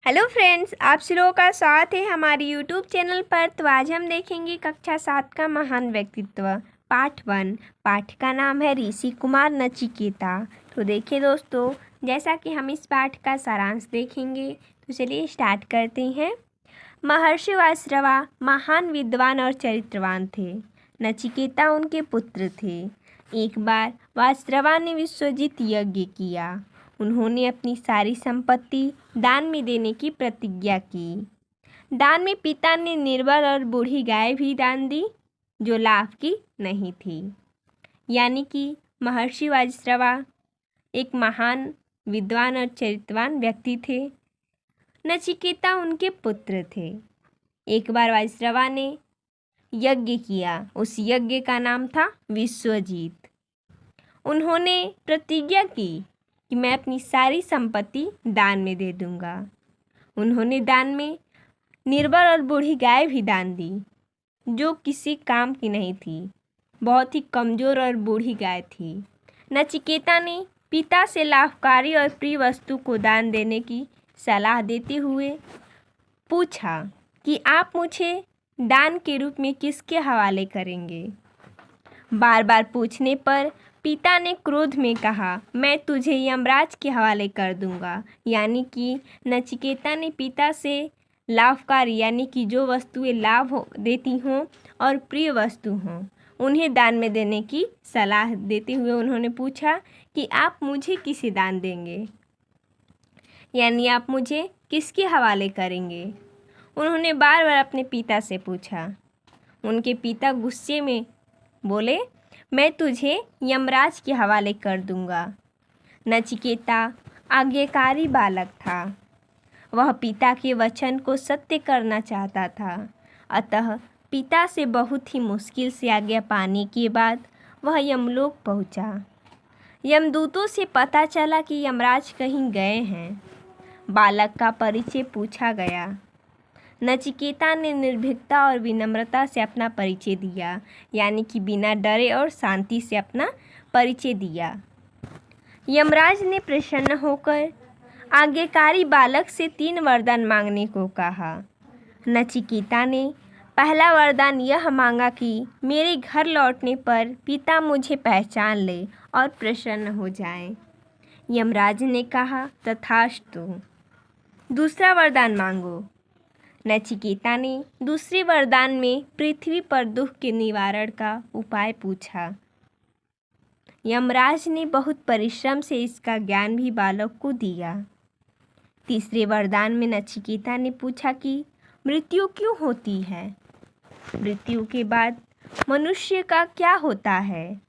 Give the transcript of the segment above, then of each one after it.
Hello friends, आप लोगों का स्वागत है हमारे यूट्यूब चैनल पर। तो आज हम देखेंगे कक्षा 7 का महान व्यक्तित्व पाठ 1। पाठ का नाम है ऋषि कुमार नचिकेता। तो देखिए दोस्तों, जैसा कि हम इस पाठ का सारांश देखेंगे, तो चलिए स्टार्ट करते हैं। महर्षि वासरवा महान विद्वान और चरित्रवान थे। नचिकेता उनके पुत्र थे। एक बार वासरवा ने विश्वजित यज्ञ किया। उन्होंने अपनी सारी संपत्ति दान में देने की प्रतिज्ञा की। दान में पिता ने निर्बल और बूढ़ी गाय भी दान दी, जो लाभ की नहीं थी। यानी कि महर्षि वासरवा एक महान विद्वान और चरित्रवान व्यक्ति थे। नचिकेता उनके पुत्र थे। एक बार वासरवा ने यज्ञ किया। उस यज्ञ का नाम था विश्वजीत। उन्होंने प्रतिज्ञा की कि मैं अपनी सारी संपत्ति दान में दे दूंगा। उन्होंने दान में निर्बल और बूढ़ी गाय भी दान दी, जो किसी काम की नहीं थी। बहुत ही कमज़ोर और बूढ़ी गाय थी। नचिकेता ने पिता से लाभकारी और प्रिय वस्तु को दान देने की सलाह देते हुए पूछा कि आप मुझे दान के रूप में किसके हवाले करेंगे। बार बार पूछने पर पिता ने क्रोध में कहा, मैं तुझे यमराज के हवाले कर दूंगा। यानी कि नचिकेता ने पिता से लाभकारी, यानी कि जो वस्तुएं लाभ देती हों और प्रिय वस्तु हों, उन्हें दान में देने की सलाह देते हुए उन्होंने पूछा कि आप मुझे किसे दान देंगे, यानी आप मुझे किसके हवाले करेंगे। उन्होंने बार बार अपने पिता से पूछा। उनके पिता गुस्से में बोले, मैं तुझे यमराज के हवाले कर दूंगा। नचिकेता आज्ञाकारी बालक था। वह पिता के वचन को सत्य करना चाहता था। अतः पिता से बहुत ही मुश्किल से आज्ञा पाने के बाद वह यमलोक पहुंचा। यमदूतों से पता चला कि यमराज कहीं गए हैं। बालक का परिचय पूछा गया। नचिकेता ने निर्भीकता और विनम्रता से अपना परिचय दिया, यानी कि बिना डरे और शांति से अपना परिचय दिया। यमराज ने प्रसन्न होकर आज्ञाकारी बालक से 3 वरदान मांगने को कहा। नचिकेता ने पहला वरदान यह मांगा कि मेरे घर लौटने पर पिता मुझे पहचान ले और प्रसन्न हो जाएं। यमराज ने कहा, तथास्तु। दूसरा वरदान मांगो। नचिकेता ने दूसरे वरदान में पृथ्वी पर दुख के निवारण का उपाय पूछा। यमराज ने बहुत परिश्रम से इसका ज्ञान भी बालक को दिया। तीसरे वरदान में नचिकेता ने पूछा कि मृत्यु क्यों होती है, मृत्यु के बाद मनुष्य का क्या होता है,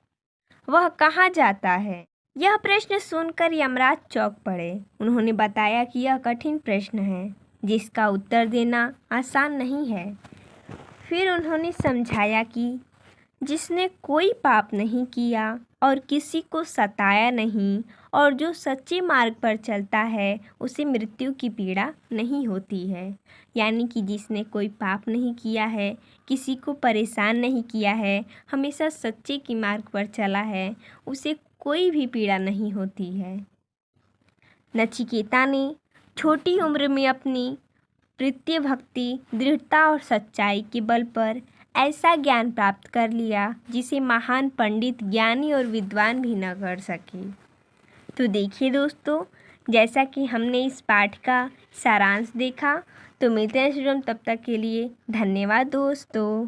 वह कहाँ जाता है। यह प्रश्न सुनकर यमराज चौंक पड़े। उन्होंने बताया कि यह कठिन प्रश्न है, जिसका उत्तर देना आसान नहीं है। फिर उन्होंने समझाया कि जिसने कोई पाप नहीं किया और किसी को सताया नहीं और जो सच्चे मार्ग पर चलता है, उसे मृत्यु की पीड़ा नहीं होती है। यानी कि जिसने कोई पाप नहीं किया है, किसी को परेशान नहीं किया है, हमेशा सच्चे की मार्ग पर चला है, उसे कोई भी पीड़ा नहीं होती है। नचिकेता ने छोटी उम्र में अपनी प्रीत्य भक्ति, दृढ़ता और सच्चाई के बल पर ऐसा ज्ञान प्राप्त कर लिया जिसे महान पंडित, ज्ञानी और विद्वान भी न कर सके। तो देखिए दोस्तों, जैसा कि हमने इस पाठ का सारांश देखा, तो मिलते हैं तब तक के लिए धन्यवाद दोस्तों।